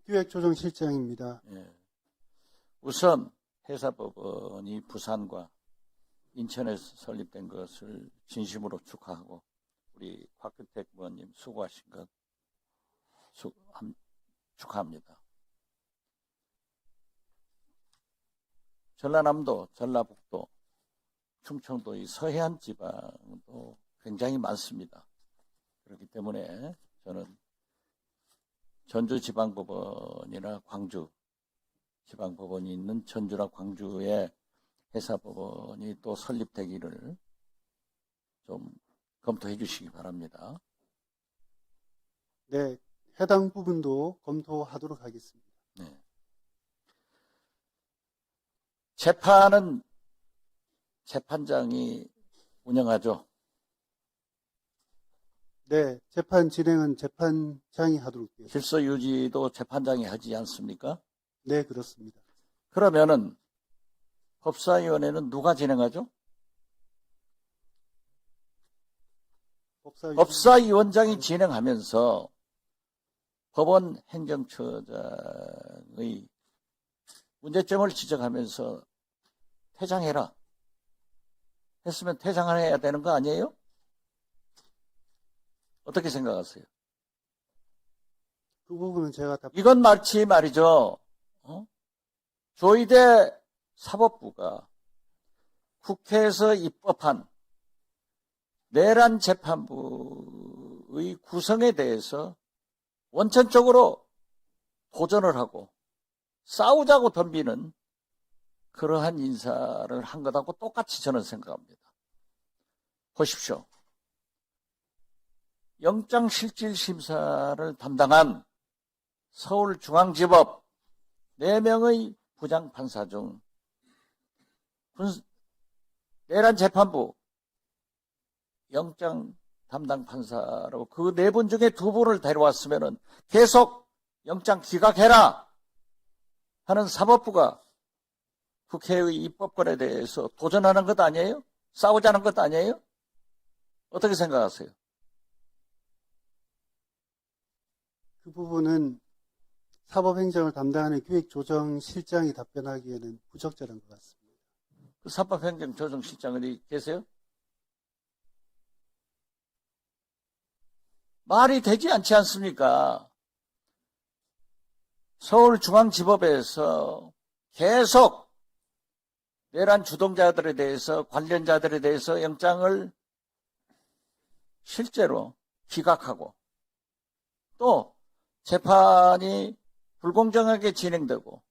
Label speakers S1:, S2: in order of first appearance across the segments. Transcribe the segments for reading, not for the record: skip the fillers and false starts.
S1: 기획조정실장입니다.
S2: 예. 우선 해사법원이 부산과 인천에서 설립된 것을 진심으로 축하하고 우리 곽규택 의원님 수고하신 것 축하합니다. 전라남도, 전라북도, 충청도 이 서해안 지방도 굉장히 많습니다. 그렇기 때문에 저는 전주지방법원이나 광주지방법원이 있는 전주나 광주에 해사법원이 또 설립되기를 좀 검토해 주시기 바랍니다.
S1: 네, 해당 부분도 검토하도록 하겠습니다.
S2: 네. 재판은 재판장이 운영하죠.
S1: 네, 재판 진행은 재판장이 하도록 되어 있습니다.
S2: 질서 유지도 재판장이 하지 않습니까?
S1: 네, 그렇습니다.
S2: 그러면은 법사위원회는 누가 진행하죠? 법사위원장이 진행하면서 법원 행정처장의 문제점을 지적하면서 퇴장해라 했으면 퇴장을 해야 되는 거 아니에요? 어떻게 생각하세요?
S1: 그 부분은 제가
S2: 이건 마치 말이죠. 조희대 사법부가 국회에서 입법한 내란 재판부의 구성에 대해서 원천적으로 도전을 하고 싸우자고 덤비는 그러한 인사를 한 것하고 똑같이 저는 생각합니다. 보십시오. 영장실질심사를 담당한 서울중앙지법 4명의 부장판사 중 내란 재판부 영장 담당 판사로 그 4분 중에 2분을 데려왔으면 계속 영장 기각해라 하는 사법부가 국회의 입법권에 대해서 도전하는 것 아니에요? 싸우자는 것 아니에요? 어떻게 생각하세요?
S1: 그 부분은 사법행정을 담당하는 기획조정실장이 답변하기에는 부적절한 것 같습니다.
S2: 그 사법행정조정실장이 계세요? 말이 되지 않지 않습니까? 서울중앙지법에서 계속 내란 주동자들에 대해서 관련자들에 대해서 영장을 실제로 기각하고 또 재판이 불공정하게 진행되고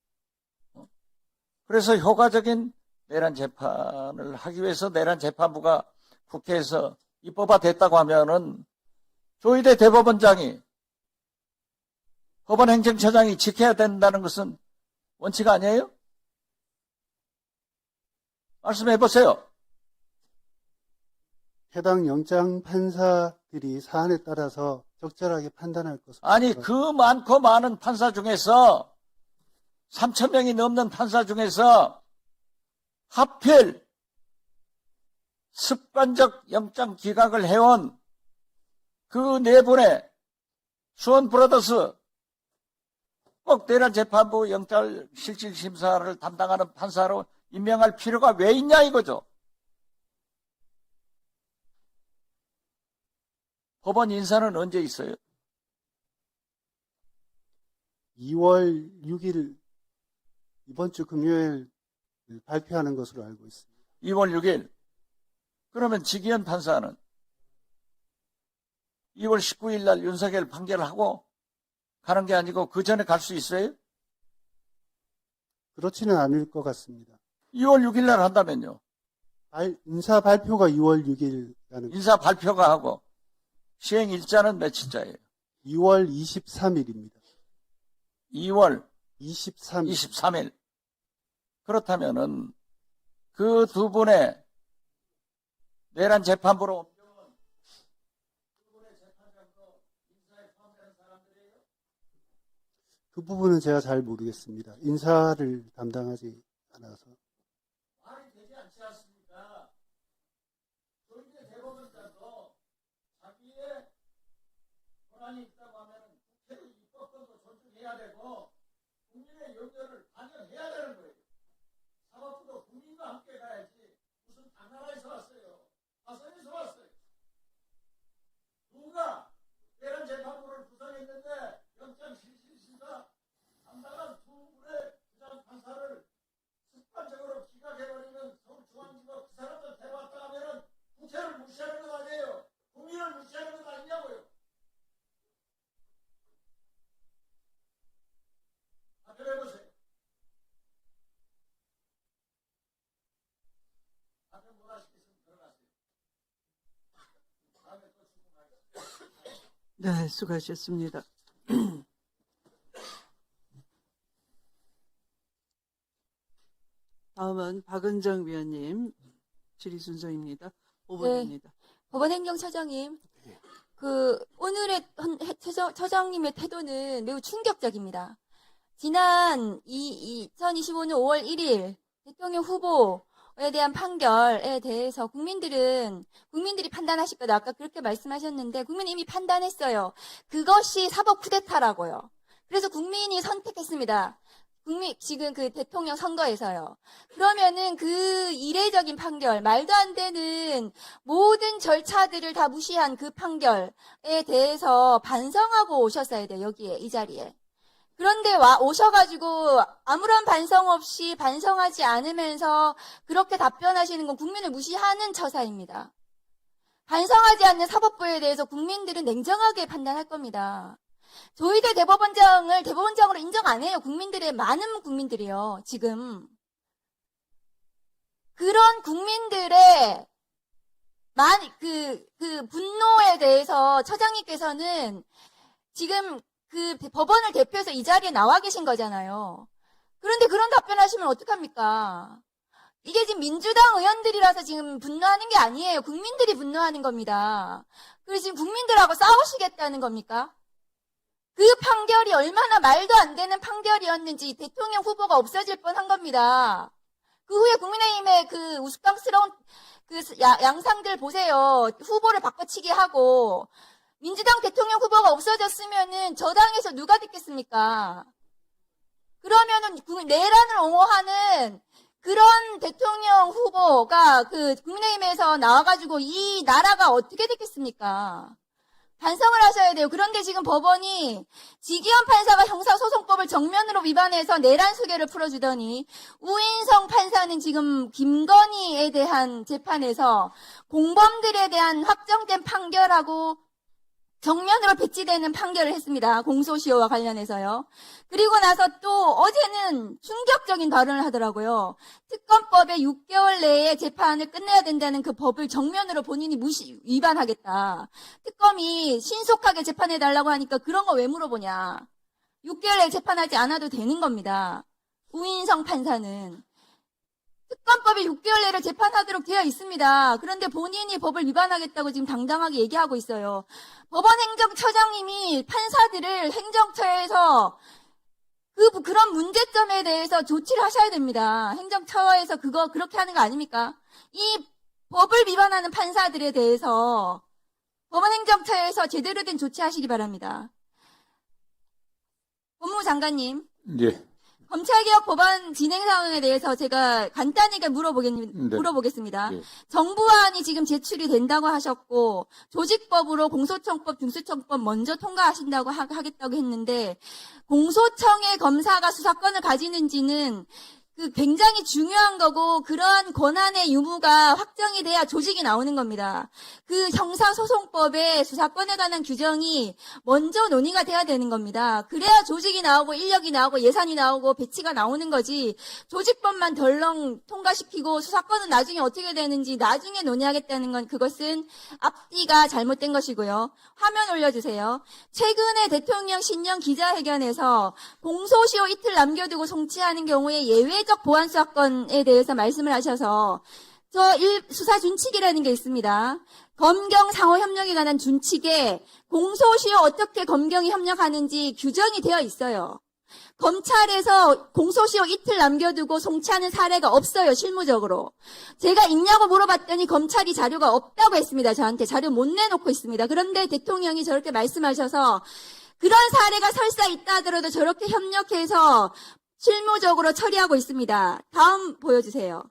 S2: 그래서 효과적인 내란 재판을 하기 위해서 내란 재판부가 국회에서 입법화됐다고 하면은 조희대 대법원장이 법원행정처장이 지켜야 된다는 것은 원칙 아니에요? 말씀해 보세요.
S1: 해당 영장 판사들이 사안에 따라서 적절하게 판단할 것으로.
S2: 아니 그 많고 많은 판사 중에서 3,000명이 넘는 판사 중에서 하필 습관적 영장 기각을 해온 그 4분의 수원 브라더스 꼭 내란 재판부 영장 실질심사를 담당하는 판사로 임명할 필요가 왜 있냐 이거죠. 법원 인사는 언제 있어요?
S1: 2월 6일 이번 주 금요일 발표하는 것으로 알고 있습니다.
S2: 2월 6일. 그러면 지기현 판사는 2월 19일 날 윤석열 판결을 하고 가는 게 아니고 그 전에 갈 수 있어요?
S1: 그렇지는 않을 것 같습니다.
S2: 2월 6일 날 한다면요.
S1: 인사 발표가 2월 6일이라는
S2: 인사 발표가 하고 시행 일자는 며칠자예요?
S1: 2월 23일입니다.
S2: 2월
S1: 23일.
S2: 23일. 그렇다면은 그 2분의 내란 재판부로 옮겨온 2분의 재판장도 인사에 포함되는 사람들이에요?
S1: 그 부분은 제가 잘 모르겠습니다. 인사를 담당하지 않아서.
S2: 말이 되지 않지 않습니까? 조희대 대법원장도 자기의 권한이 있다고 하면 국회의 입법권도 존중해야 해야 되고 국민의 의견을 반영해야 되는 거예요. 사법부도 국민과 함께 가야지 무슨 당나라에서 왔어요. 화성에서 왔어요. 누가 대란 재판부를 구성했는데 영장실질심사 담당한 두 분의 부장 판사를 습관적으로 기각해버리는 서울중앙지법 그 사람들 데려왔다 하면은 국회를 무시하는 건 아니에요. 국민을 무시하는 건 아니냐고요. 답변해보세요. 답변 못 하시겠으면 들어가세요. 다음에 또 질문하겠습니다.
S3: 네, 수고하셨습니다. 다음은 박은정 위원님 질의 순서입니다. 5번입니다.
S4: 법원 행정처장님, 오늘의 처장님의 태도는 매우 충격적입니다. 지난 2025년 5월 1일 대통령 후보에 대한 판결에 대해서 국민들이 판단하실 거다. 아까 그렇게 말씀하셨는데, 국민이 이미 판단했어요. 그것이 사법 쿠데타라고요. 그래서 국민이 선택했습니다. 지금 그 대통령 선거에서요. 그러면은 그 이례적인 판결, 말도 안 되는 모든 절차들을 다 무시한 그 판결에 대해서 반성하고 오셨어야 돼요, 여기에, 이 자리에. 그런데 오셔가지고 아무런 반성 없이 반성하지 않으면서 그렇게 답변하시는 건 국민을 무시하는 처사입니다. 반성하지 않는 사법부에 대해서 국민들은 냉정하게 판단할 겁니다. 조희대 대법원장으로 인정 안 해요. 많은 국민들이요, 지금. 그런 국민들의 분노에 대해서 처장님께서는 지금 그 법원을 대표해서 이 자리에 나와 계신 거잖아요. 그런데 그런 답변하시면 어떡합니까? 이게 지금 민주당 의원들이라서 지금 분노하는 게 아니에요. 국민들이 분노하는 겁니다. 그래서 지금 국민들하고 싸우시겠다는 겁니까? 그 판결이 얼마나 말도 안 되는 판결이었는지 대통령 후보가 없어질 뻔한 겁니다. 그 후에 국민의힘의 그 우스꽝스러운 그 양상들 보세요. 후보를 바꿔치기 하고 민주당 대통령 후보가 없어졌으면은 저 당에서 누가 됐겠습니까? 그러면은 내란을 옹호하는 그런 대통령 후보가 그 국민의힘에서 나와가지고 이 나라가 어떻게 됐겠습니까? 반성을 하셔야 돼요. 그런데 지금 법원이 지기현 판사가 형사소송법을 정면으로 위반해서 내란 수계를 풀어주더니 우인성 판사는 지금 김건희에 대한 재판에서 공범들에 대한 확정된 판결하고 정면으로 배치되는 판결을 했습니다. 공소시효와 관련해서요. 그리고 나서 또 어제는 충격적인 발언을 하더라고요. 특검법에 6개월 내에 재판을 끝내야 된다는 그 법을 정면으로 본인이 위반하겠다. 특검이 신속하게 재판해달라고 하니까 그런 거 왜 물어보냐. 6개월 내에 재판하지 않아도 되는 겁니다. 우인성 판사는. 특검법에 6개월 내로 재판하도록 되어 있습니다. 그런데 본인이 법을 위반하겠다고 지금 당당하게 얘기하고 있어요. 법원 행정처장님이 판사들을 행정처에서 그런 문제점에 대해서 조치를 하셔야 됩니다. 행정처에서 그렇게 하는 거 아닙니까? 이 법을 위반하는 판사들에 대해서 법원 행정처에서 제대로 된 조치하시기 바랍니다. 법무부 장관님.
S2: 예.
S4: 검찰개혁 법안 진행 상황에 대해서 제가 간단하게 물어보겠습니다.
S2: 네.
S4: 정부안이 지금 제출이 된다고 하셨고 조직법으로 공소청법, 중수청법 먼저 통과하신다고 하겠다고 했는데 공소청의 검사가 수사권을 가지는지는 굉장히 중요한 거고 그러한 권한의 유무가 확정이 돼야 조직이 나오는 겁니다. 그 형사소송법에 수사권에 관한 규정이 먼저 논의가 돼야 되는 겁니다. 그래야 조직이 나오고 인력이 나오고 예산이 나오고 배치가 나오는 거지 조직법만 덜렁 통과시키고 수사권은 나중에 어떻게 되는지 나중에 논의하겠다는 건 그것은 앞뒤가 잘못된 것이고요. 화면 올려주세요. 최근에 대통령 신년 기자회견에서 공소시효 이틀 남겨두고 송치하는 경우에 예외적 보안 수사권에 대해서 말씀을 하셔서 수사 준칙이라는 게 있습니다. 검경 상호 협력에 관한 준칙에 공소시효 어떻게 검경이 협력하는지 규정이 되어 있어요. 검찰에서 공소시효 이틀 남겨두고 송치하는 사례가 없어요, 실무적으로. 제가 있냐고 물어봤더니 검찰이 자료가 없다고 했습니다. 저한테 자료 못 내놓고 있습니다. 그런데 대통령이 저렇게 말씀하셔서 그런 사례가 설사 있다 하더라도 저렇게 협력해서 실무적으로 처리하고 있습니다. 다음 보여주세요.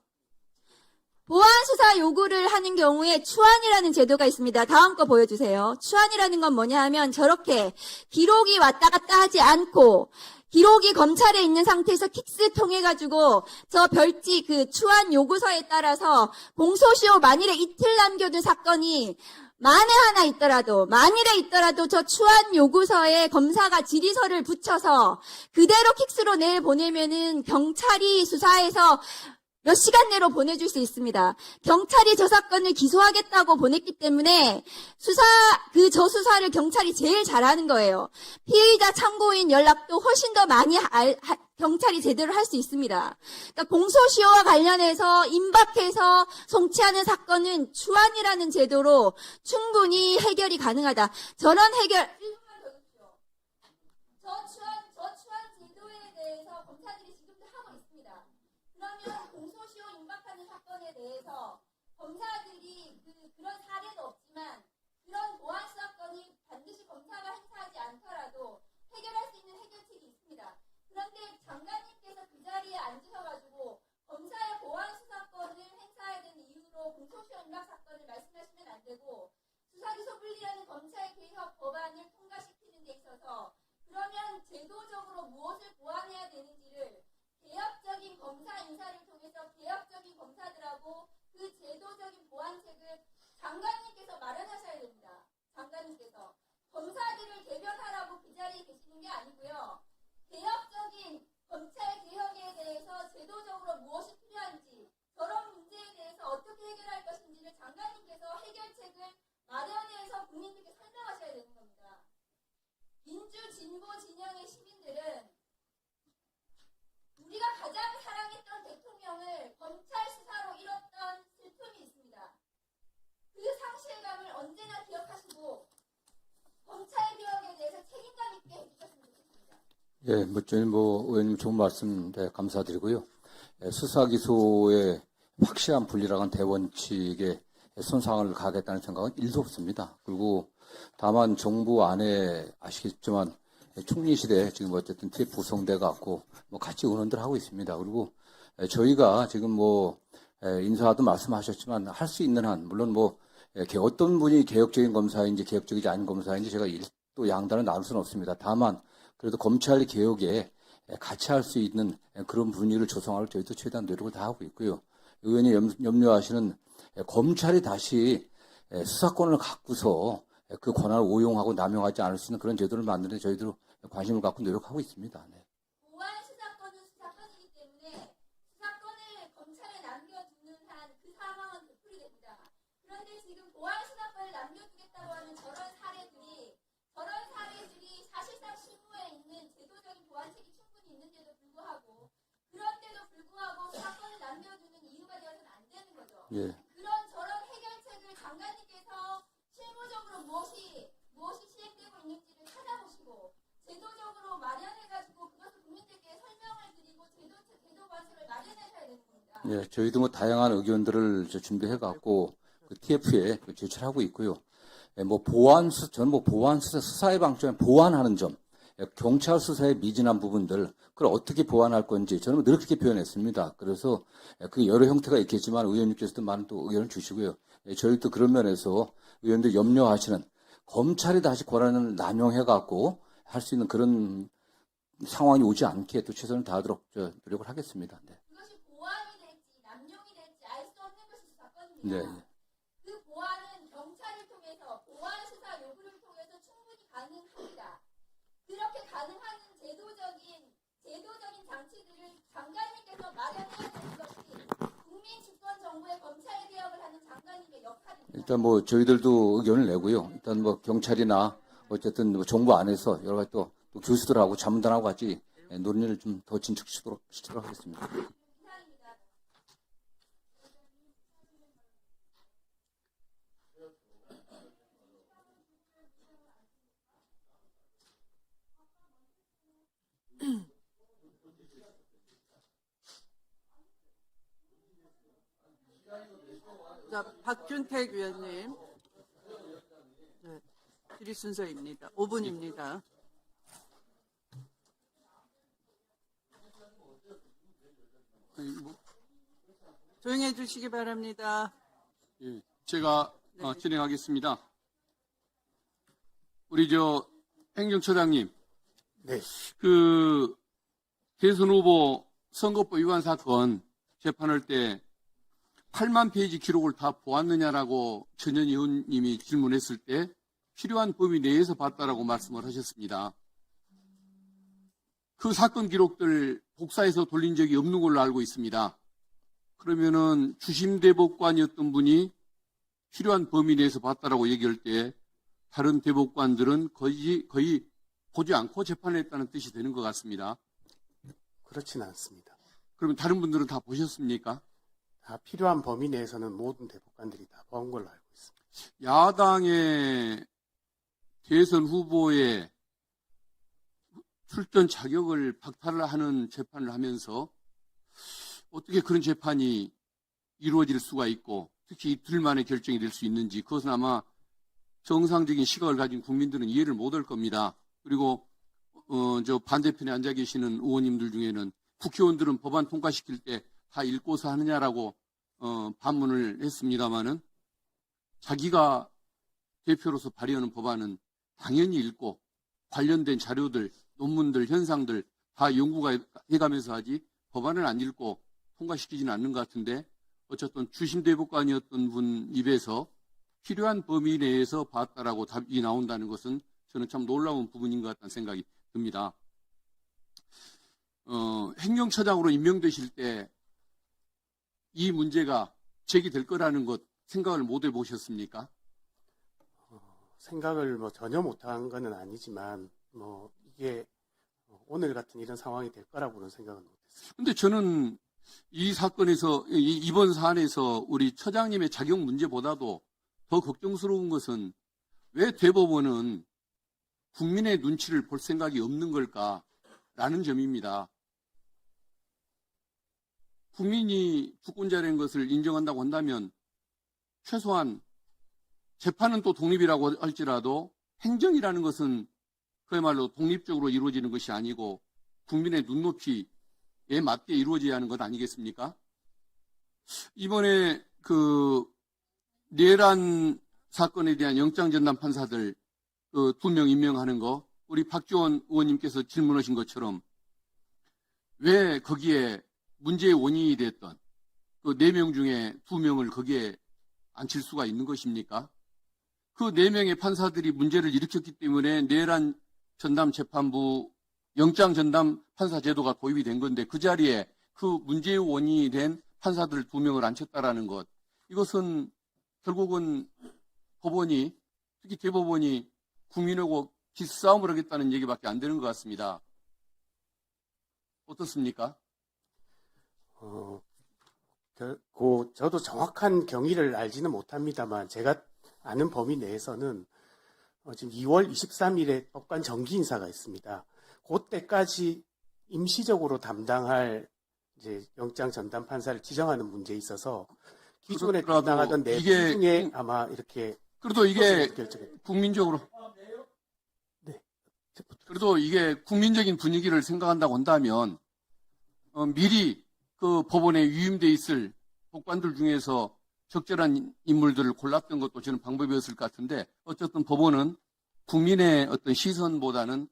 S4: 보안 수사 요구를 하는 경우에 추안이라는 제도가 있습니다. 다음 거 보여주세요. 추안이라는 건 뭐냐 하면 저렇게 기록이 왔다 갔다 하지 않고 기록이 검찰에 있는 상태에서 킥스 통해 가지고 저 별지 그 추안 요구서에 따라서 공소시효 만일에 이틀 남겨둔 사건이 만에 있더라도 저 추안 요구서에 검사가 질의서를 붙여서 그대로 킥스로 내보내면은 경찰이 수사해서 몇 시간 내로 보내줄 수 있습니다. 경찰이 저 사건을 기소하겠다고 보냈기 때문에 저 수사를 경찰이 제일 잘하는 거예요. 피의자 참고인 연락도 훨씬 더 많이 경찰이 제대로 할 수 있습니다. 그러니까 공소시효와 관련해서 임박해서 송치하는 사건은 추안이라는 제도로 충분히 해결이 가능하다. 저런 해결, 1분만 더 주십시오. 저 추안 제도에 대해서 검사들이 지금도 하고 있습니다. 그러면 공소시효 임박하는 사건에 대해서 검사들이 그런 사례도 없지만 그런 보안 수사건이 반드시 검사가 행사하지 않더라도 해결할 수 있는 해결책이 있습니다. 그런데 장관님께서 그 자리에 앉으셔가지고 검사의 보안 수사권을 행사해야 되는 이유로 공소시효 임박 사건을 말씀하시면 안 되고 수사기소 분리라는 검찰 개혁 법안을 통과시키는 데 있어서 그러면 제도적으로 무엇을 보완해야 되는지를 개혁적인 검사 인사를 통해서 개혁적인 검사들하고 그 제도적인 보완책을 장관님께서 마련하셔야 됩니다. 장관님께서 검사들을 대변하라고 그 자리에 계시는 게 아니고요. 개혁적인 검찰 개혁에 대해서 제도적으로 무엇이 필요한지 저런 문제에 대해서 어떻게 해결할 것인지를 장관님께서 해결책을 마련해서 국민들께 설명하셔야 되는 겁니다. 민주 진보 진영의 시민들은 우리가 가장 사랑했던 대통령을 검찰 수사로 잃었던 슬픔이 있습니다. 그 상실감을 언제나 기억하시고 검찰 개혁에 대해서 책임감 있게 해주셨으면 좋겠습니다.
S5: 예, 저는 의원님 좋은 말씀 감사드리고요. 수사기소의 확실한 분리라는 대원칙에 손상을 가겠다는 생각은 1도 없습니다. 그리고 다만 정부 안에 아시겠지만 총리실에 지금 어쨌든 TF 구성돼 갖고 같이 의논들 하고 있습니다. 그리고 저희가 지금 인사도 말씀하셨지만 할 수 있는 한 물론 어떤 분이 개혁적인 검사인지 개혁적이지 않은 검사인지 제가 또 양단을 나눌 수는 없습니다. 다만 그래도 검찰 개혁에 같이 할 수 있는 그런 분위기를 조성하려고 저희도 최대한 노력을 다 하고 있고요. 의원이 염려하시는 검찰이 다시 수사권을 갖고서 그 권한을 오용하고 남용하지 않을 수 있는 그런 제도를 만드는 데 저희도 관심을 갖고 노력하고 있습니다. 네.
S4: 보안 수사권은 수사권이기 때문에 수사권을 검찰에 남겨두는 한 그 상황은 되풀이됩니다. 그런데 지금 보안 수사권을 남겨두겠다고 하는 저런 사례들이 사실상 실무에 있는 제도적인 보완책이 충분히 있는데도 불구하고 수사권을 남겨두는 이유가 되어서는 안 되는 거죠.
S5: 예.
S4: 저런 해결책을 장관님께서 실무적으로 무엇이 시행되고 있는지를 찾아보시고 제도적으로 마련해가지고 그것을 국민들께 설명을 드리고 제도 관습을 마련하셔야 되는 겁니다.
S5: 예, 저희도 다양한 의견들을 준비해갖고 TF에 제출하고 있고요. 저는 보안 수사의 방점에 보완하는 점, 경찰 수사의 미진한 부분들, 그걸 어떻게 보완할 건지 저는 늘 그렇게 표현했습니다. 그래서 그 여러 형태가 있겠지만 의원님께서도 많은 또 의견을 주시고요. 저희도 그런 면에서 의원들 염려하시는 검찰이 다시 권한을 남용해갖고 할 수 있는 그런 상황이 오지 않게 또 최선을 다하도록 노력을 하겠습니다. 네.
S4: 그것이 보완이 될지 남용이 될지 알 수 없는 것이 수사권입니다.
S5: 네.
S4: 그 보완은 경찰을 통해서 보완 수사 요구를 통해서 충분히 가능합니다. 그렇게 가능한 제도적인 장치들을 장관님께서 마련해야 되는 것이 국민 주권 정부의 검찰 개혁을 하는 장관님의 역할입니다.
S5: 일단 저희들도 의견을 내고요. 일단 경찰이나 어쨌든 정부 안에서 여러 가지 또 교수들하고 자문단하고 같이 논의를 좀 더 진척시키도록 하겠습니다.
S4: 이상입니다.
S3: 자, 박준택 위원님. 네, 질의 순서입니다. 5분입니다. 조용해 주시기 바랍니다.
S6: 예, 제가
S3: 네.
S6: 진행하겠습니다. 우리 행정처장님,
S1: 네.
S6: 그 대선 후보 선거법 위반 사건 재판할 때 8만 페이지 기록을 다 보았느냐라고 전현희 의원님이 질문했을 때 필요한 범위 내에서 봤다라고 말씀을 하셨습니다. 그 사건 기록들 복사해서 돌린 적이 없는 걸로 알고 있습니다. 그러면은 주심 대법관이었던 분이 필요한 범위 내에서 봤다라고 얘기할 때 다른 대법관들은 거의 보지 않고 재판을 했다는 뜻이 되는 것 같습니다.
S1: 그렇지는 않습니다.
S6: 그러면 다른 분들은 다 보셨습니까?
S1: 다 필요한 범위 내에서는 모든 대법관들이 다 본 걸로 알고 있습니다.
S6: 야당의 대선 후보의 출전 자격을 박탈하는 재판을 하면서 어떻게 그런 재판이 이루어질 수가 있고 특히 이틀 만에 결정이 될 수 있는지 그것은 아마 정상적인 시각을 가진 국민들은 이해를 못할 겁니다. 그리고 반대편에 앉아 계시는 의원님들 중에는 국회의원들은 법안 통과시킬 때 다 읽고서 하느냐라고 반문을 했습니다마는 자기가 대표로서 발의하는 법안은 당연히 읽고 관련된 자료들, 논문들, 현상들 다 연구가 해가면서 하지 법안을 안 읽고 통과시키지는 않는 것 같은데 어쨌든 주심 대법관이었던 분 입에서 필요한 범위 내에서 봤다라고 답이 나온다는 것은 저는 참 놀라운 부분인 것 같다는 생각이 듭니다. 행정처장으로 임명되실 때 이 문제가 제기될 거라는 것 생각을 못 해보셨습니까?
S1: 생각을 전혀 못한 거는 아니지만 이게 오늘 같은 이런 상황이 될 거라고는 생각은 못했어요.
S6: 근데 저는 이 사건에서 이번 사안에서 우리 처장님의 자격 문제보다도 더 걱정스러운 것은 왜 대법원은 국민의 눈치를 볼 생각이 없는 걸까라는 점입니다. 국민이 주권자라는 것을 인정한다고 한다면 최소한 재판은 또 독립이라고 할지라도 행정이라는 것은 그야말로 독립적으로 이루어지는 것이 아니고 국민의 눈높이에 맞게 이루어져야 하는 것 아니겠습니까? 이번에 내란 사건에 대한 영장전담 판사들 2명 임명하는 거 우리 박지원 의원님께서 질문하신 것처럼 왜 거기에 문제의 원인이 됐던 그 4명 중에 2명을 거기에 앉힐 수가 있는 것입니까? 그 4명의 판사들이 문제를 일으켰기 때문에 내란 전담 재판부 영장 전담 판사 제도가 도입이 된 건데 그 자리에 그 문제의 원인이 된 판사들 2명을 앉혔다라는 것 이것은 결국은 법원이 특히 대법원이 국민하고 기싸움을 하겠다는 얘기밖에 안 되는 것 같습니다. 어떻습니까?
S1: 저도 정확한 경위를 알지는 못합니다만 제가 아는 범위 내에서는 지금 2월 23일에 법관 정기 인사가 있습니다. 그때까지 임시적으로 담당할 이제 영장 전담 판사를 지정하는 문제에 있어서 기존에
S6: 그렇더라도
S1: 담당하던 4분 중에 아마 이렇게
S6: 그래도 이게
S1: 결정했
S6: 국민적으로
S1: 네.
S6: 그래도 이게 국민적인 분위기를 생각한다고 한다면 미리 그 법원에 위임돼 있을 법관들 중에서 적절한 인물들을 골랐던 것도 저는 방법이었을 것 같은데 어쨌든 법원은 국민의 어떤 시선보다는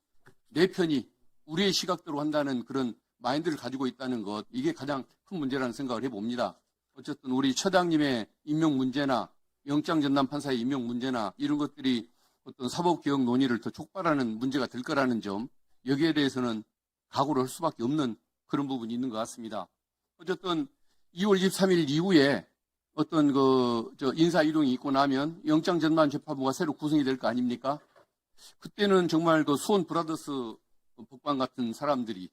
S6: 내 편이 우리의 시각대로 한다는 그런 마인드를 가지고 있다는 것 이게 가장 큰 문제라는 생각을 해봅니다. 어쨌든 우리 처장님의 임명 문제나 영장 전담 판사의 임명 문제나 이런 것들이 어떤 사법개혁 논의를 더 촉발하는 문제가 될 거라는 점 여기에 대해서는 각오를 할 수밖에 없는 그런 부분이 있는 것 같습니다. 어쨌든 2월 23일 이후에 어떤 인사 이동이 있고 나면 영장 전담 재판부가 새로 구성이 될 거 아닙니까? 그때는 정말 수원 브라더스 법관 같은 사람들이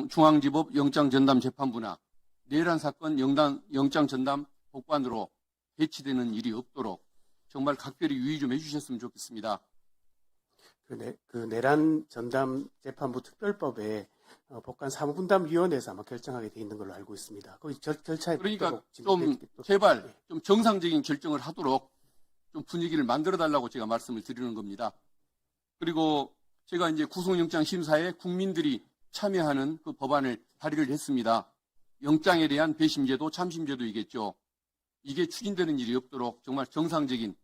S6: 중앙지법 영장 전담 재판부나 내란 사건 영장 전담 법관으로 배치되는 일이 없도록 정말 각별히 유의 좀 해주셨으면 좋겠습니다.
S1: 그 내란 전담 재판부 특별법에 법관 사무분담위원회에서 아마 결정하게 돼 있는 걸로 알고 있습니다. 거기 절차에
S6: 그러니까 좀 제발 좀 정상적인 결정을 하도록 좀 분위기를 만들어 달라고 제가 말씀을 드리는 겁니다. 그리고 제가 이제 구속영장 심사에 국민들이 참여하는 그 법안을 발의를 했습니다. 영장에 대한 배심제도, 참심제도이겠죠. 이게 추진되는 일이 없도록 정말 정상적인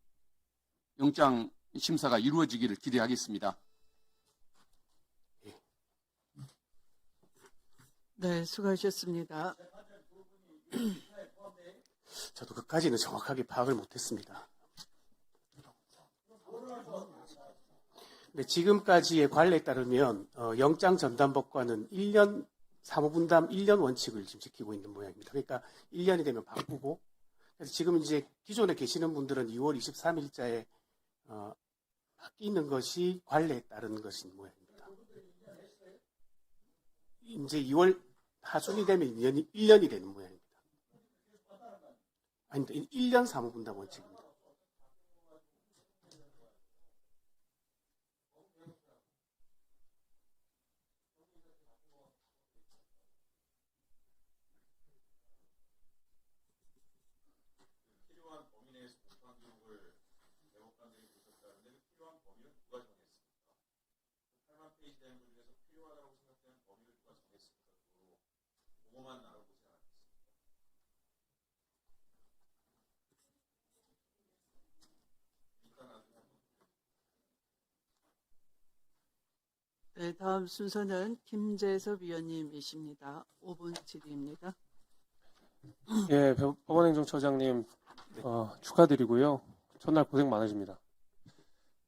S6: 영장 심사가 이루어지기를 기대하겠습니다.
S3: 네, 수고하셨습니다.
S1: 저도 그까지는 정확하게 파악을 못했습니다. 근데 지금까지의 관례에 따르면 영장 전담법관은 1년 사무분담 1년 원칙을 지금 지키고 있는 모양입니다. 그러니까 1년이 되면 바꾸고, 그래서 지금 이제 기존에 계시는 분들은 2월 23일자에 바뀌는 것이 관례에 따른 것인 모양입니다. 이제 2월 하순이 되면 1년이 되는 모양입니다. 아닙니다. 1년 사무분담 원칙입니다.
S3: 네, 다음 순서는 김재섭 위원님이십니다. 5분 질의입니다.
S7: 예, 법원행정처장님 축하드리고요. 첫날 고생 많으십니다.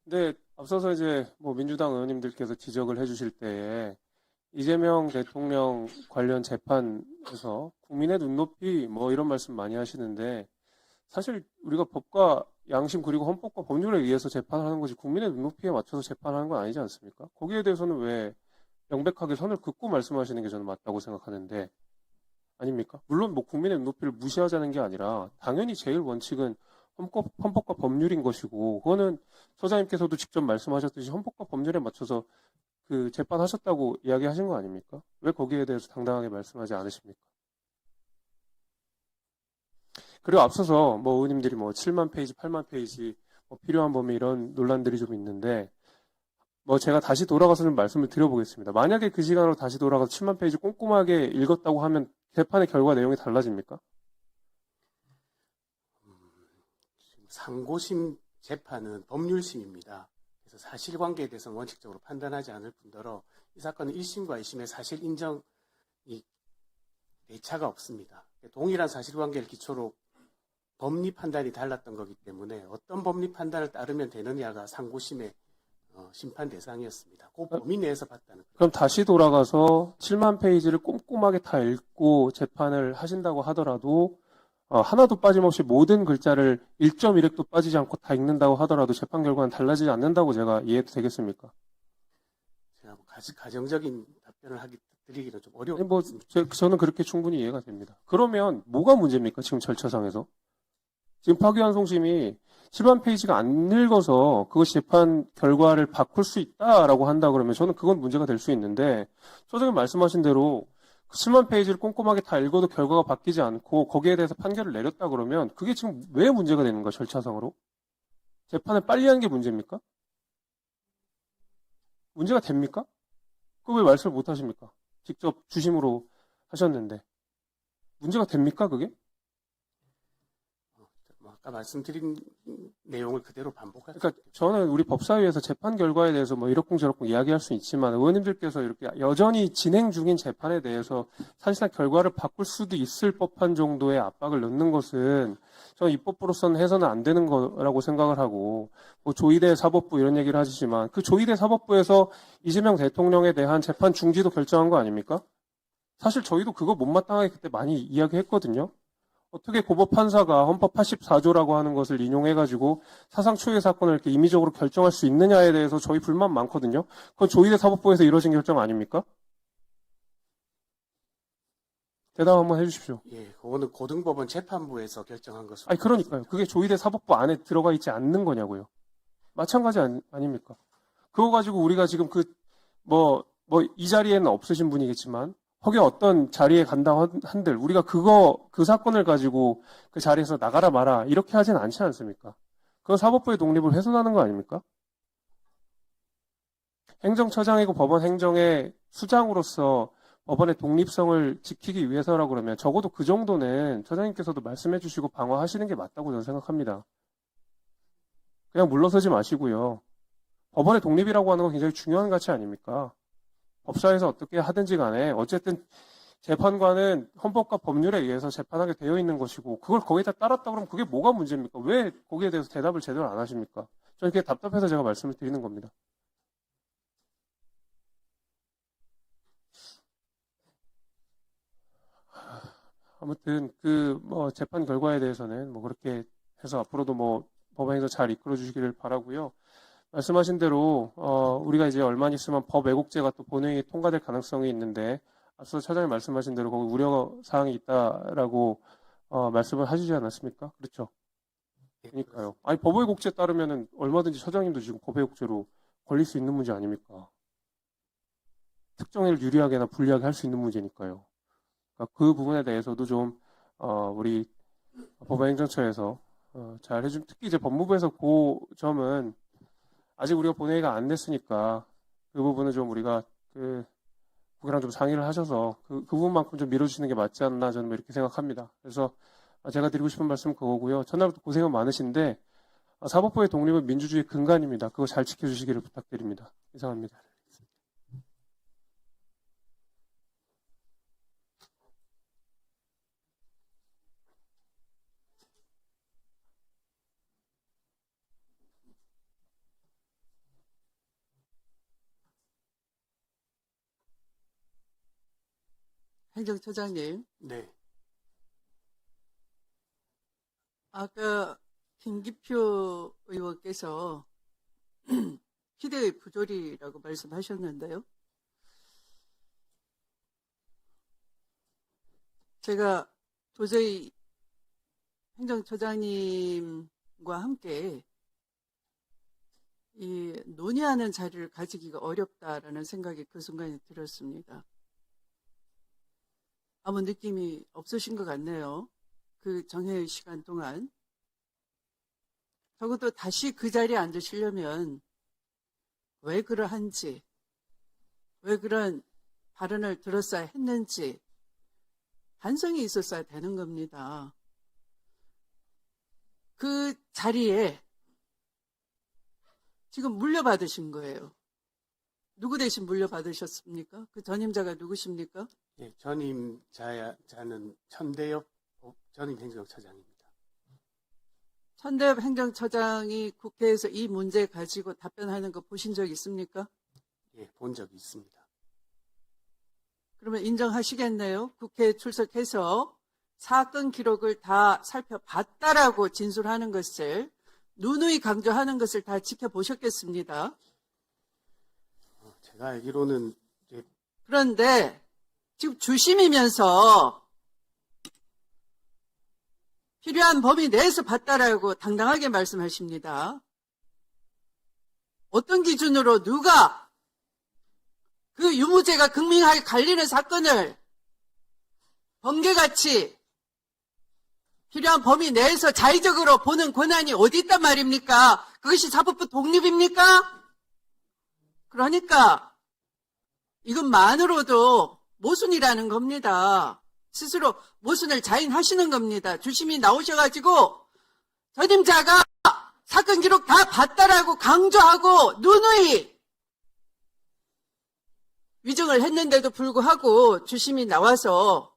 S7: 근데 앞서서 이제 뭐 민주당 의원님들께서 지적을 해주실 때에 이재명 대통령 관련 재판에서 국민의 눈높이 뭐 이런 말씀 많이 하시는데 사실 우리가 법과 양심 그리고 헌법과 법률에 의해서 재판하는 것이 국민의 눈높이에 맞춰서 재판하는 건 아니지 않습니까? 거기에 대해서는 왜 명백하게 선을 긋고 말씀하시는 게 저는 맞다고 생각하는데 아닙니까? 물론 뭐 국민의 눈높이를 무시하자는 게 아니라 당연히 제일 원칙은 헌법과 법률인 것이고 그거는 처장님께서도 직접 말씀하셨듯이 헌법과 법률에 맞춰서 그 재판하셨다고 이야기하신 거 아닙니까? 왜 거기에 대해서 당당하게 말씀하지 않으십니까? 그리고 앞서서 뭐 의원님들이 뭐 7만 페이지, 8만 페이지 뭐 필요한 범위 이런 논란들이 좀 있는데 뭐 제가 다시 돌아가서 좀 말씀을 드려보겠습니다. 만약에 그 시간으로 다시 돌아가서 7만 페이지 꼼꼼하게 읽었다고 하면 재판의 결과 내용이 달라집니까?
S1: 상고심 재판은 법률심입니다. 그래서 사실관계에 대해서는 원칙적으로 판단하지 않을 뿐더러 이 사건은 1심과 2심의 사실 인정이 대차가 없습니다. 동일한 사실관계를 기초로 법리 판단이 달랐던 거기 때문에 어떤 법리 판단을 따르면 되느냐가 상고심의 심판 대상이었습니다. 그 범위 내에서 봤다는 거예요.
S7: 그럼 다시 돌아가서 7만 페이지를 꼼꼼하게 다 읽고 재판을 하신다고 하더라도 하나도 빠짐없이 모든 글자를 1.1획도 빠지지 않고 다 읽는다고 하더라도 재판 결과는 달라지지 않는다고 제가 이해해도 되겠습니까?
S1: 제가 뭐 가정적인 답변을 드리기는 좀
S7: 아니,
S1: 어려워요.
S7: 뭐 저는 그렇게 충분히 이해가 됩니다. 그러면 뭐가 문제입니까? 지금 절차상에서? 지금 파기환송심이 7만 페이지가 안 읽어서 그것이 재판 결과를 바꿀 수 있다라고 한다 그러면 저는 그건 문제가 될 수 있는데 소장님 말씀하신 대로 7만 페이지를 꼼꼼하게 다 읽어도 결과가 바뀌지 않고 거기에 대해서 판결을 내렸다 그러면 그게 지금 왜 문제가 되는 거야, 절차상으로? 재판을 빨리 하는 게 문제입니까? 문제가 됩니까? 그거 왜 말씀을 못 하십니까? 직접 주심으로 하셨는데. 문제가 됩니까, 그게?
S1: 아까 말씀드린 내용을 그대로 반복할
S7: 그러니까 저는 우리 법사위에서 재판 결과에 대해서 뭐 이렇쿵저렇쿵 이야기할 수 있지만 의원님들께서 이렇게 여전히 진행 중인 재판에 대해서 사실상 결과를 바꿀 수도 있을 법한 정도의 압박을 넣는 것은 저는 입법부로서는 해서는 안 되는 거라고 생각을 하고 뭐 조희대 사법부 이런 얘기를 하시지만 그 조희대 사법부에서 이재명 대통령에 대한 재판 중지도 결정한 거 아닙니까? 사실 저희도 그거 못마땅하게 그때 많이 이야기했거든요. 어떻게 고법 판사가 헌법 84조라고 하는 것을 인용해가지고 사상 초유의 사건을 이렇게 임의적으로 결정할 수 있느냐에 대해서 저희 불만 많거든요. 그건 조희대 사법부에서 이루어진 결정 아닙니까? 대답 한번 해주십시오.
S1: 예, 그거는 고등법원 재판부에서 결정한 것으로.
S7: 아니 그러니까요. 그게 조희대 사법부 안에 들어가 있지 않는 거냐고요. 마찬가지 아닙니까? 그거 가지고 우리가 지금 이 자리에는 없으신 분이겠지만 혹여 어떤 자리에 간다고 한들 우리가 그 사건을 가지고 그 자리에서 나가라 마라 이렇게 하진 않지 않습니까? 그건 사법부의 독립을 훼손하는 거 아닙니까? 행정처장이고 법원 행정의 수장으로서 법원의 독립성을 지키기 위해서라고 그러면 적어도 그 정도는 처장님께서도 말씀해 주시고 방어하시는 게 맞다고 저는 생각합니다. 그냥 물러서지 마시고요. 법원의 독립이라고 하는 건 굉장히 중요한 가치 아닙니까? 법사에서 어떻게 하든지 간에 어쨌든 재판관은 헌법과 법률에 의해서 재판하게 되어 있는 것이고 그걸 거기다 따랐다 그러면 그게 뭐가 문제입니까? 왜 거기에 대해서 대답을 제대로 안 하십니까? 저는 그게 답답해서 제가 말씀을 드리는 겁니다. 아무튼 재판 결과에 대해서는 그렇게 해서 앞으로도 법원에서 잘 이끌어 주시기를 바라고요. 말씀하신 대로 우리가 이제 얼마 있으면 법 왜곡죄가 또 본회의에 통과될 가능성이 있는데 앞서 차장님 말씀하신 대로 거기 우려 사항이 있다라고 말씀을 하시지 않았습니까? 그렇죠? 그러니까요. 아니 법 왜곡죄 따르면은 얼마든지 차장님도 지금 법 왜곡죄로 걸릴 수 있는 문제 아닙니까? 특정을 유리하게나 불리하게 할 수 있는 문제니까요. 그러니까 그 부분에 대해서도 좀 우리 법원행정처에서 잘 해준, 특히 이제 법무부에서 그 점은 아직 우리가 본회의가 안 됐으니까 그 부분은 좀 우리가 국회랑 좀 상의를 하셔서 그 부분만큼 좀 밀어주시는 게 맞지 않나 저는 이렇게 생각합니다. 그래서 제가 드리고 싶은 말씀은 그거고요. 첫날부터 고생은 많으신데 사법부의 독립은 민주주의의 근간입니다. 그거 잘 지켜주시기를 부탁드립니다. 이상합니다.
S3: 행정처장님,
S1: 네.
S3: 아까 김기표 의원께서 피대의 부조리라고 말씀하셨는데요. 제가 도저히 행정처장님과 함께 이 논의하는 자리를 가지기가 어렵다라는 생각이 그 순간에 들었습니다. 아무 느낌이 없으신 것 같네요. 그 정회의 시간 동안. 적어도 다시 그 자리에 앉으시려면 왜 그러한지, 왜 그런 발언을 들었어야 했는지 반성이 있었어야 되는 겁니다. 그 자리에 지금 물려받으신 거예요. 누구 대신 물려받으셨습니까? 그 전임자가 누구십니까?
S1: 예, 전임자는 천대엽 전임 행정처장입니다.
S3: 천대엽 행정처장이 국회에서 이 문제 가지고 답변하는 거 보신 적 있습니까?
S1: 예, 본 적이 있습니다.
S3: 그러면 인정하시겠네요? 국회에 출석해서 사건 기록을 다 살펴봤다라고 진술하는 것을 누누이 강조하는 것을 다 지켜보셨겠습니다.
S1: 제가 알기로는 이제
S3: 그런데 지금 주심이면서 필요한 범위 내에서 봤다라고 당당하게 말씀하십니다. 어떤 기준으로 누가 그 유무죄가 극명하게 갈리는 사건을 번개같이 필요한 범위 내에서 자의적으로 보는 권한이 어디 있단 말입니까? 그것이 사법부 독립입니까? 그러니까 이것만으로도 모순이라는 겁니다. 스스로 모순을 자인하시는 겁니다. 주심이 나오셔가지고 전임자가 사건 기록 다 봤다라고 강조하고 누누이 위증을 했는데도 불구하고 주심이 나와서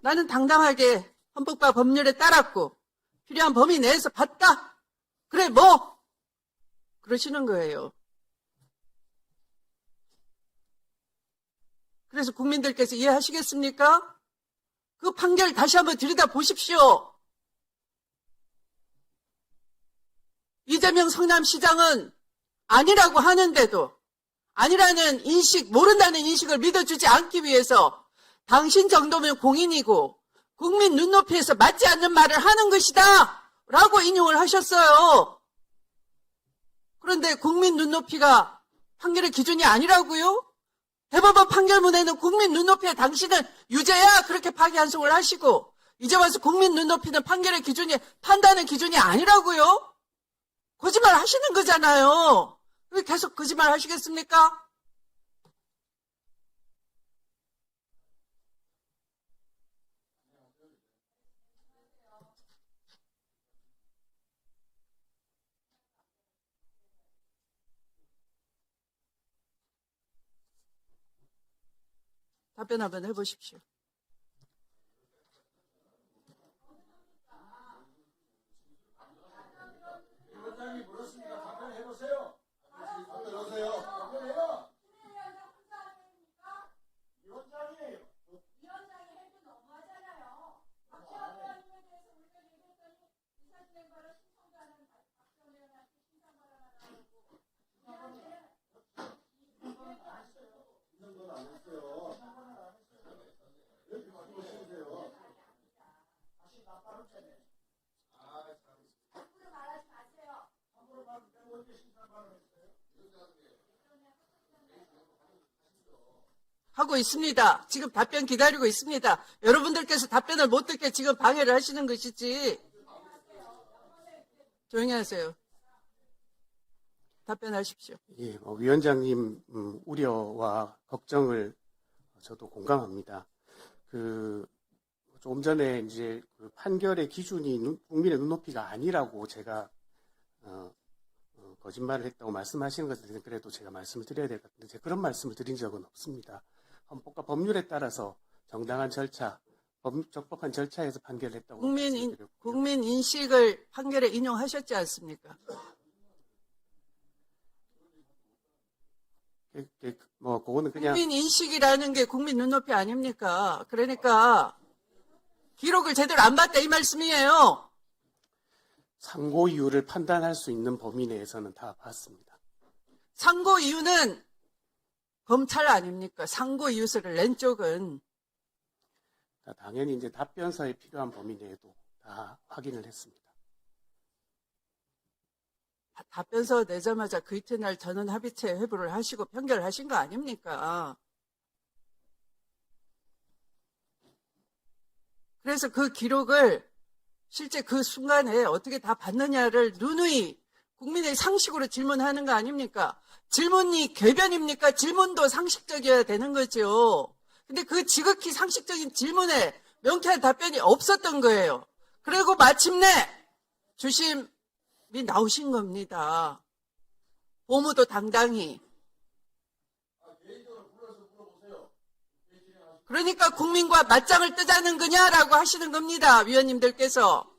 S3: 나는 당당하게 헌법과 법률에 따랐고 필요한 범위 내에서 봤다. 그래 뭐 그러시는 거예요. 그래서 국민들께서 이해하시겠습니까? 그 판결 다시 한번 들여다보십시오. 이재명 성남시장은 아니라고 하는데도 아니라는 인식, 모른다는 인식을 믿어주지 않기 위해서 당신 정도면 공인이고 국민 눈높이에서 맞지 않는 말을 하는 것이다 라고 인용을 하셨어요. 그런데 국민 눈높이가 판결의 기준이 아니라고요? 대법원 판결문에는 국민 눈높이에 당신은 유죄야 그렇게 파기환송을 하시고 이제 와서 국민 눈높이는 판결의 기준이 판단의 기준이 아니라고요? 거짓말 하시는 거잖아요. 왜 계속 거짓말 하시겠습니까? 답변 한번 해보십시오. 하고 있습니다. 지금 답변 기다리고 있습니다. 여러분들께서 답변을 못 듣게 지금 방해를 하시는 것이지. 조용히 하세요. 답변하십시오.
S1: 예, 위원장님 우려와 걱정을 저도 공감합니다. 조금 전에 이제 그 판결의 기준이 국민의 눈높이가 아니라고 제가 거짓말을 했다고 말씀하시는 것에 대해서 그래도 제가 말씀을 드려야 될 것 같은데 제가 그런 말씀을 드린 적은 없습니다. 헌법과 법률에 따라서 정당한 절차, 적법한 절차에서 판결을 했다고 말씀드렸고요.
S3: 국민 인식을 판결에 인용하셨지 않습니까?
S1: 그거는 그냥
S3: 국민 인식이라는 게 국민 눈높이 아닙니까? 그러니까 기록을 제대로 안 봤다 이 말씀이에요.
S1: 상고 이유를 판단할 수 있는 범위 내에서는 다 봤습니다.
S3: 상고 이유는 검찰 아닙니까? 상고 이유서를 낸 쪽은.
S1: 당연히 이제 답변서에 필요한 범위 내에도 다 확인을 했습니다.
S3: 답변서 내자마자 그 이튿날 전원 합의체 회부를 하시고 편결하신 거 아닙니까? 그래서 그 기록을 실제 그 순간에 어떻게 다 봤느냐를 누누이 국민의 상식으로 질문하는 거 아닙니까? 질문이 궤변입니까? 질문도 상식적이어야 되는 거죠. 근데 그 지극히 상식적인 질문에 명쾌한 답변이 없었던 거예요. 그리고 마침내 주심이 나오신 겁니다. 보무도 당당히. 그러니까 국민과 맞짱을 뜨자는 거냐라고 하시는 겁니다. 위원님들께서.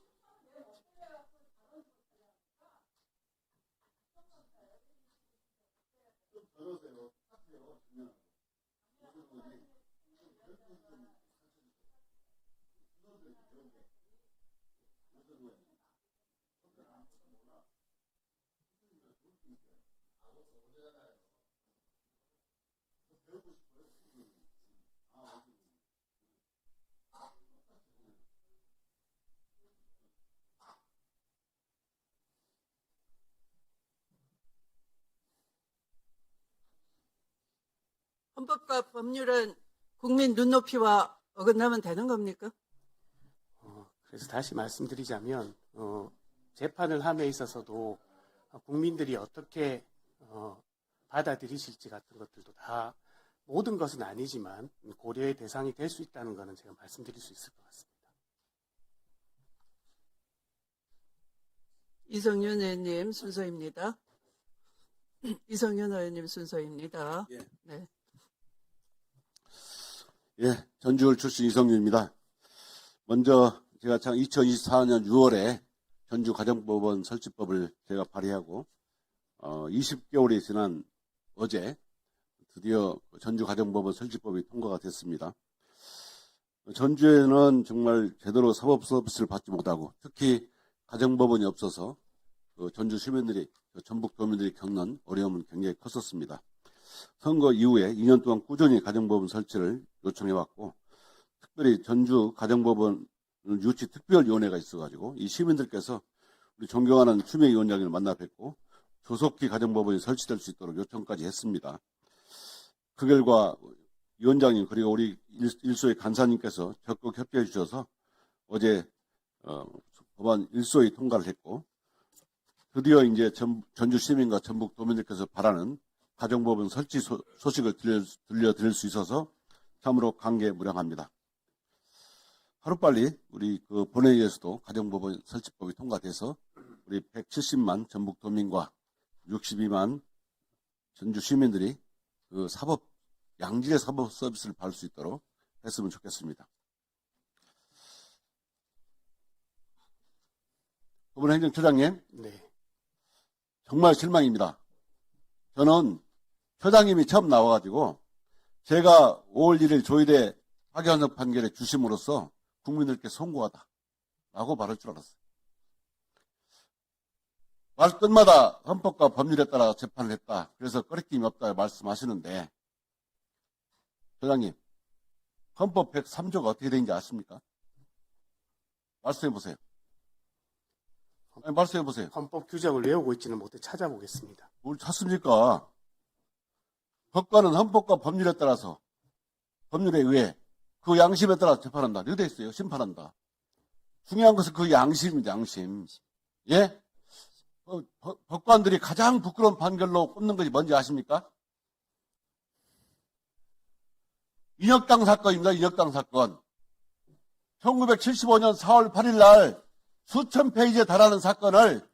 S3: 헌법과 법률은 국민 눈높이와 어긋나면 되는 겁니까?
S1: 그래서 다시 말씀드리자면 재판을 함에 있어서도 국민들이 어떻게 받아들이실지 같은 것들도 다 모든 것은 아니지만 고려의 대상이 될 수 있다는 것은 제가 말씀드릴 수 있을 것 같습니다.
S3: 이성윤 의원님 순서입니다. 이성윤 의원님 순서입니다.
S8: 예.
S3: 네.
S8: 예, 전주울 출신 이성윤입니다. 먼저 제가 2024년 6월에 전주가정법원 설치법을 제가 발의하고 20개월이 지난 어제 드디어 전주가정법원 설치법이 통과가 됐습니다. 전주에는 정말 제대로 사법 서비스를 받지 못하고 특히 가정법원이 없어서 전주 시민들이 전북 도민들이 겪는 어려움은 굉장히 컸었습니다. 선거 이후에 2년 동안 꾸준히 가정법원 설치를 요청해왔고 특별히 전주 가정법원 유치 특별위원회가 있어가지고 이 시민들께서 우리 존경하는 추미애 위원장님을 만나 뵙고 조속히 가정법원이 설치될 수 있도록 요청까지 했습니다. 그 결과 위원장님 그리고 우리 일소의 간사님께서 적극 협조해 주셔서 어제 법안 일소위 통과를 했고 드디어 이제 전주 시민과 전북 도민들께서 바라는 가정법원 설치 소식을 들려드릴 수 있어서 참으로 감개무량합니다. 하루빨리 우리 그 본회의에서도 가정법원 설치법이 통과돼서 우리 170만 전북 도민과 62만 전주 시민들이 그 사법 양질의 사법 서비스를 받을 수 있도록 했으면 좋겠습니다. 법원행정처장님,
S1: 네.
S8: 정말 실망입니다. 저는 처장님이 처음 나와가지고 제가 5월 1일 조희대 파기환송 판결의 주심으로서 국민들께 송구하다라고 말할 줄 알았어요. 말 끝마다 헌법과 법률에 따라 재판을 했다. 그래서 꺼리낌이 없다 말씀하시는데, 처장님, 헌법 103조가 어떻게 되는지 아십니까? 말씀해 보세요. 말씀해 보세요.
S1: 헌법 규정을 외우고 있지는 못해 찾아보겠습니다.
S8: 뭘 찾습니까? 법관은 헌법과 법률에 따라서, 법률에 의해 그 양심에 따라 재판한다. 이렇게 돼 있어요. 심판한다. 중요한 것은 그 양심입니다. 양심. 예? 법관들이 가장 부끄러운 판결로 꼽는 것이 뭔지 아십니까? 인혁당 사건입니다. 인혁당 사건. 1975년 4월 8일 날 수천 페이지에 달하는 사건을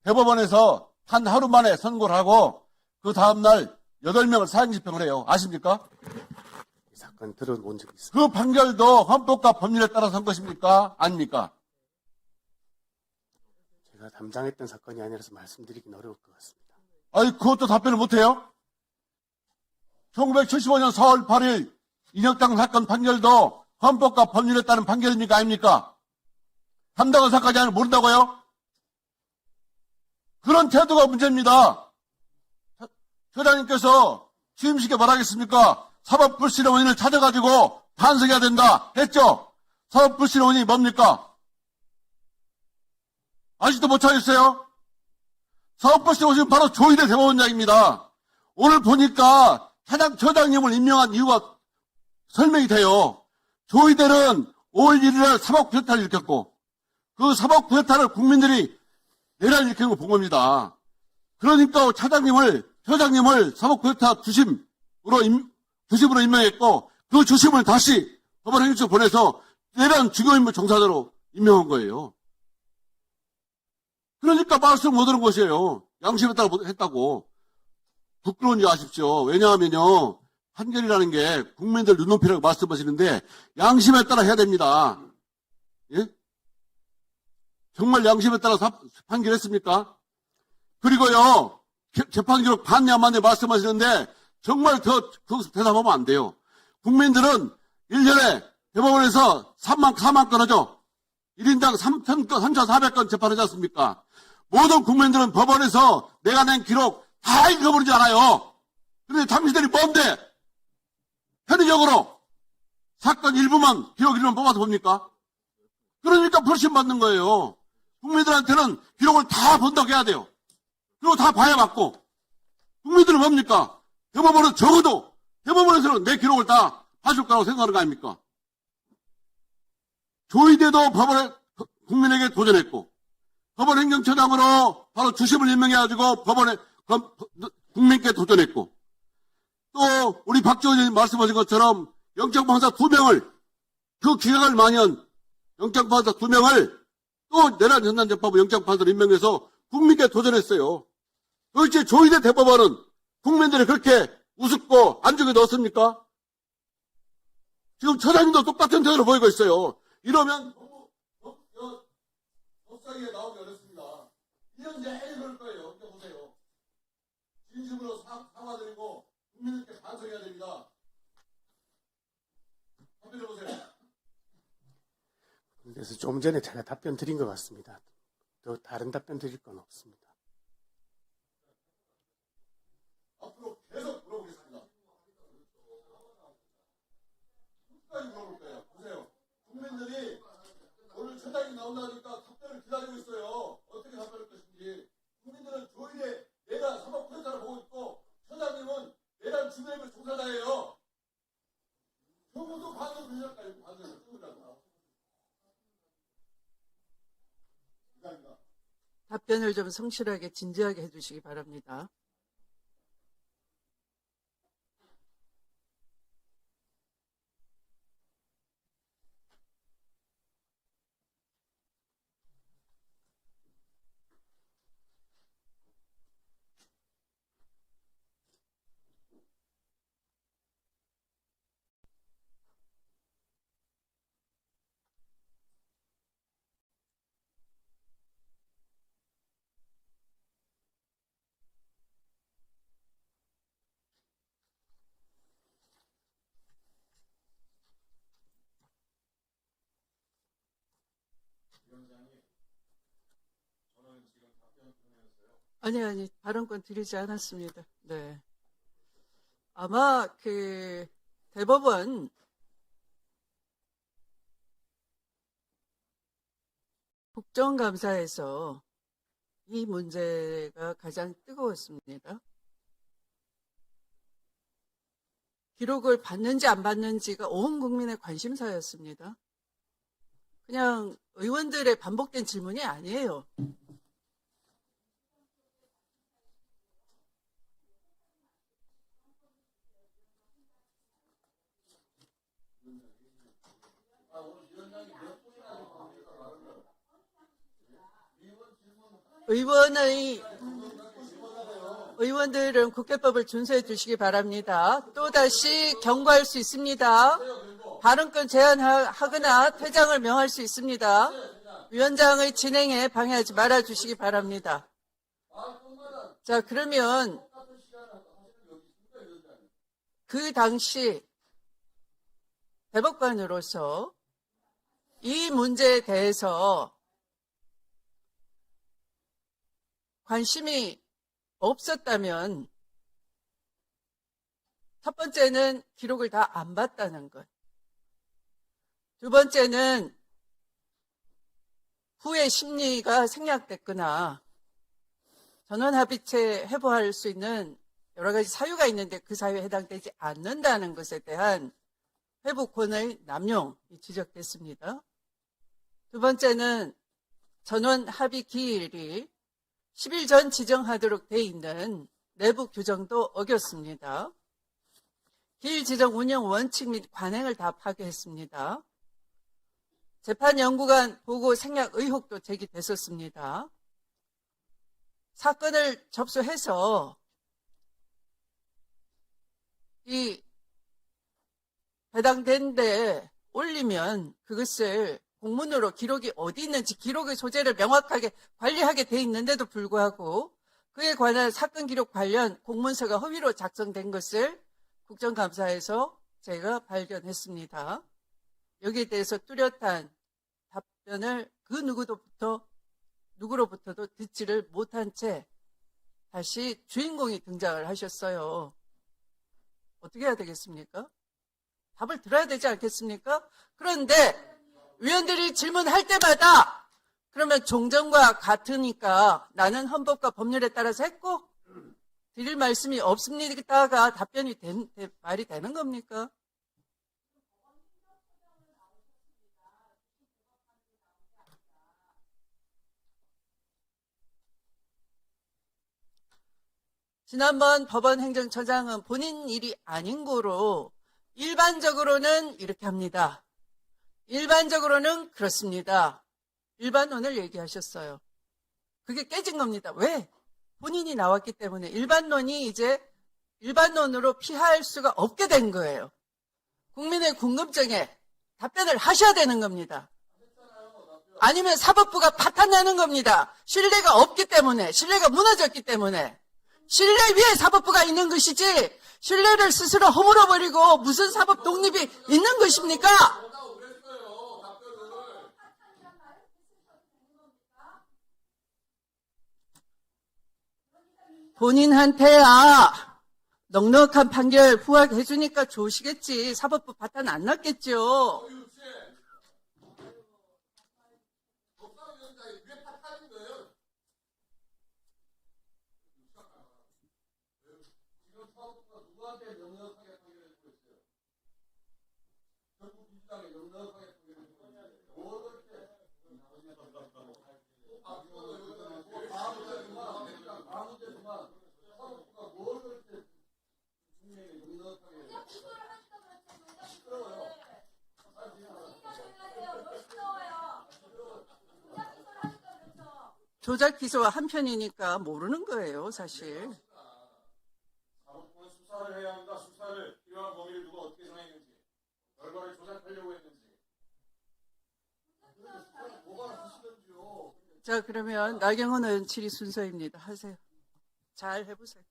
S8: 대법원에서 한 하루 만에 선고를 하고 그 다음날 8명을 사형 집행을 해요. 아십니까?
S1: 이 사건 들어본 적이 있습니다.
S8: 그 판결도 헌법과 법률에 따라서 한 것입니까? 아닙니까?
S1: 제가 담당했던 사건이 아니라서 말씀드리긴 어려울 것 같습니다.
S8: 아니, 그것도 답변을 못해요? 1975년 4월 8일 인혁당 사건 판결도 헌법과 법률에 따른 판결입니까? 아닙니까? 담당한 사건이 아니라 모른다고요? 그런 태도가 문제입니다. 처장님께서 취임식에 말하겠습니까? 사법불신의 원인을 찾아가지고 반성해야 된다 했죠? 사법불신의 원인이 뭡니까? 아직도 못 찾았어요? 사법불신의 원인은 바로 조희대 대법원장입니다. 오늘 보니까 처장님을 임명한 이유가 설명이 돼요. 조희대는 5월 1일에 사법구태타를 일으켰고 그 사법구태타를 국민들이 내란을 일으킨 걸 본 겁니다. 그러니까 처장님을 사법구태타 주심으로 임명했고 그 주심을 다시 법원행정처 보내서 내란 중요인물 종사자로 임명한 거예요. 그러니까 말씀 못 들은 것이에요. 양심에 따라 했다고. 부끄러운지 아십시오. 왜냐하면요. 판결이라는 게 국민들 눈높이라고 말씀하시는데 양심에 따라 해야 됩니다. 예? 정말 양심에 따라 판결했습니까? 그리고요. 재판 기록 봤냐 안 봤냐 말씀하시는데 정말 거기서 대답하면 안 돼요. 국민들은 1년에 대법원에서 4만 건 하죠. 1인당 3,400건 재판하지 않습니까? 모든 국민들은 법원에서 내가 낸 기록 다 읽어버리지 않아요. 그런데 당신들이 뭔데? 편의적으로 사건 일부만, 기록 일부만 뽑아서 봅니까? 그러니까 불신 받는 거예요. 국민들한테는 기록을 다 본다고 해야 돼요. 그리고 다 봐야 맞고. 국민들은 뭡니까? 대법원은 적어도 대법원에서는 내 기록을 다 봐줄 거라고 생각하는 거 아닙니까? 조희대도 법원에 국민에게 도전했고 법원행정처장으로 바로 주심을 임명해가지고 법원에 국민께 도전했고 또 우리 박지원 의원님 말씀하신 것처럼 영장판사 2명을 그 기각을 만연 영장판사 2명을 또 내란 현안재판부 영장판사로 임명해서 국민께 도전했어요. 도대체 조희대 대법원은 국민들이 그렇게 우습고 안중에 넣었습니까? 지금 처장님도 똑같은 태도를 보이고 있어요. 이러면 법사위에 나오기 어렵습니다. 1년 내내 그럴 거예요. 보세요. 진심으로 사과드리고 국민들께 반성해야 됩니다. 답변해 보세요.
S1: 그래서 좀 전에 제가 답변 드린 것 같습니다. 또 다른 답변 드릴 건 없습니다.
S8: 앞으로 계속 물어보겠습니다. 끝까지 물어볼 거예요. 보세요. 국민들이 오늘 처장이 나온다니까 답변을 기다리고 있어요. 어떻게 답변할 것인지. 국민들은 조희대 내란 사법구태타를 보고 있고 처장님은 내란 중요인물 종사자예요. 저것도 반대로 들릴까요? 반대로 찍으라고.
S3: 답변을 좀 성실하게 진지하게 해주시기 바랍니다. 아니, 발언권 드리지 않았습니다. 네. 아마 대법원 국정감사에서 이 문제가 가장 뜨거웠습니다. 기록을 받는지 안 받는지가 온 국민의 관심사였습니다. 그냥 의원들의 반복된 질문이 아니에요. 의원들은 국회법을 준수해 주시기 바랍니다. 또다시 경고할 수 있습니다. 발언권 제한하거나 퇴장을 명할 수 있습니다. 위원장의 진행에 방해하지 말아 주시기 바랍니다. 자, 그러면 그 당시 대법관으로서 이 문제에 대해서 관심이 없었다면 첫 번째는 기록을 다 안 봤다는 것. 두 번째는 후에 심리가 생략됐거나 전원합의체 회부할 수 있는 여러 가지 사유가 있는데 그 사유에 해당되지 않는다는 것에 대한 회부권의 남용이 지적됐습니다. 두 번째는 전원합의 기일이 10일 전 지정하도록 돼 있는 내부 규정도 어겼습니다. 기일 지정 운영 원칙 및 관행을 다 파괴했습니다. 재판연구관 보고 생략 의혹도 제기됐었습니다. 사건을 접수해서 이 해당된 데 올리면 그것을 공문으로 기록이 어디 있는지 기록의 소재를 명확하게 관리하게 돼 있는데도 불구하고 그에 관한 사건 기록 관련 공문서가 허위로 작성된 것을 국정감사에서 제가 발견했습니다. 여기에 대해서 뚜렷한 답변을 그 누구로부터도 듣지를 못한 채 다시 주인공이 등장을 하셨어요. 어떻게 해야 되겠습니까? 답을 들어야 되지 않겠습니까? 그런데 위원들이 질문할 때마다 그러면 종전과 같으니까 나는 헌법과 법률에 따라서 했고 드릴 말씀이 없습니다가 답변이 말이 되는 겁니까? 지난번 법원 행정처장은 본인 일이 아닌 거로 일반적으로는 이렇게 합니다. 일반적으로는 그렇습니다. 일반론을 얘기하셨어요. 그게 깨진 겁니다. 왜? 본인이 나왔기 때문에 일반론이 이제 일반론으로 피할 수가 없게 된 거예요. 국민의 궁금증에 답변을 하셔야 되는 겁니다. 아니면 사법부가 파탄나는 겁니다. 신뢰가 없기 때문에, 신뢰가 무너졌기 때문에. 신뢰 위에 사법부가 있는 것이지 신뢰를 스스로 허물어버리고 무슨 사법 독립이 있는 것입니까? 본인한테야 넉넉한 판결 부합해주니까 좋으시겠지. 사법부 파탄 안 났겠죠. 조작 기소와 한편이니까 모르는 거예요, 사실.
S9: 사법부는 수사를 해야 한다. 수사를 필요한 범위를 누가 어떻게 정했는지, 결과를 조작하려고 했는지.
S3: 자, 그러면 나경원 의원 질의 순서입니다. 하세요. 잘 해보세요.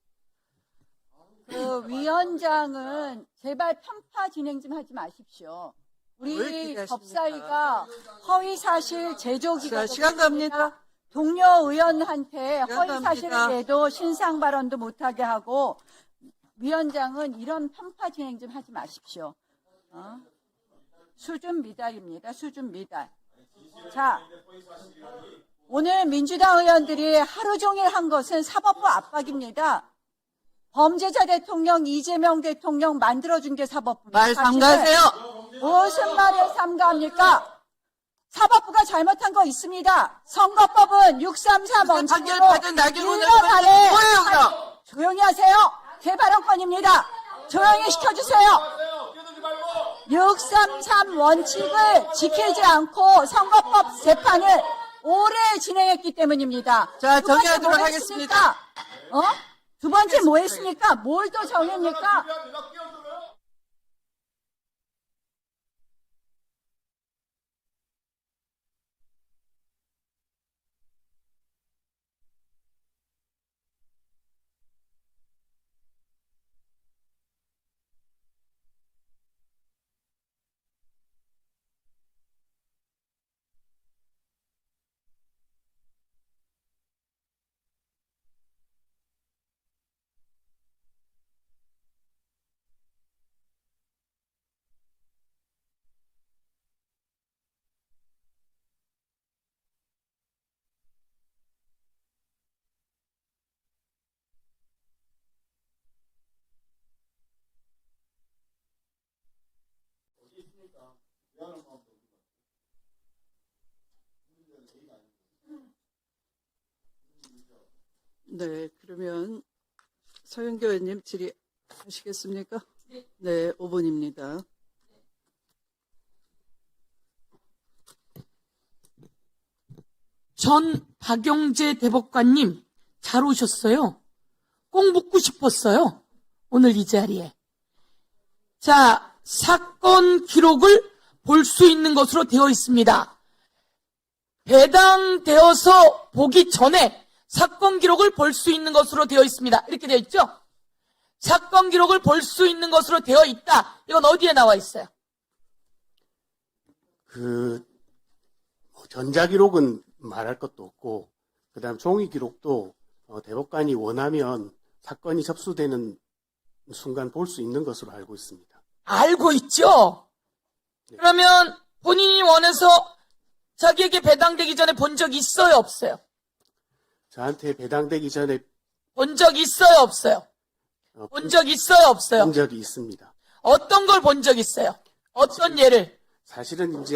S10: 그 위원장은 제발 편파 진행 좀 하지 마십시오.
S3: 왜
S10: 우리
S3: 기대하십니까?
S10: 법사위가 허위사실 제조기가
S3: 자, 시간 갑니다.
S10: 동료 의원한테
S3: 시간
S10: 허위사실을
S3: 갑니다.
S10: 내도 신상 발언도 못하게 하고 위원장은 이런 편파 진행 좀 하지 마십시오. 수준 미달입니다. 수준 미달. 자, 오늘 민주당 의원들이 하루 종일 한 것은 사법부 압박입니다. 범죄자 대통령 이재명 대통령 만들어준 게 사법부입니다.
S3: 말 삼가세요.
S10: 무슨 말을 삼가합니까? 사법부가 잘못한 거 있습니다. 선거법은 633 원칙으로
S3: 판결받은 나경원
S10: 1년 안에
S3: 의원은 뭐예요, 그럼?
S10: 조용히 하세요. 개발원권입니다. 조용히 시켜주세요. 633 원칙을 지키지 않고 선거법 재판을 오래 진행했기 때문입니다.
S3: 자,
S10: 두 번째
S3: 정리하도록
S10: 뭐
S3: 하겠습니다.
S10: 했습니까? 두 번째 뭐 했습니까? 뭘 또 정했습니까?
S3: 네, 그러면 서영교 의원님 질의하시겠습니까? 네, 5분입니다.
S11: 전 박영재 대법관님 잘 오셨어요. 꼭 묻고 싶었어요. 오늘 이 자리에. 자, 사건 기록을 볼 수 있는 것으로 되어 있습니다. 배당되어서 보기 전에 사건 기록을 볼 수 있는 것으로 되어 있습니다. 이렇게 되어 있죠? 사건 기록을 볼 수 있는 것으로 되어 있다. 이건 어디에 나와 있어요?
S1: 전자기록은 말할 것도 없고, 그 다음 종이기록도 대법관이 원하면 사건이 접수되는 순간 볼 수 있는 것으로 알고 있습니다.
S11: 알고 있죠?
S1: 네.
S11: 그러면 본인이 원해서 자기에게 배당되기 전에 본 적 있어요, 없어요?
S1: 저한테 배당되기 전에
S11: 본 적 있어요, 없어요? 본 적 있어요, 없어요?
S1: 본 적이 있습니다.
S11: 어떤 걸 본 적 있어요? 어떤 예를?
S1: 사실은 이제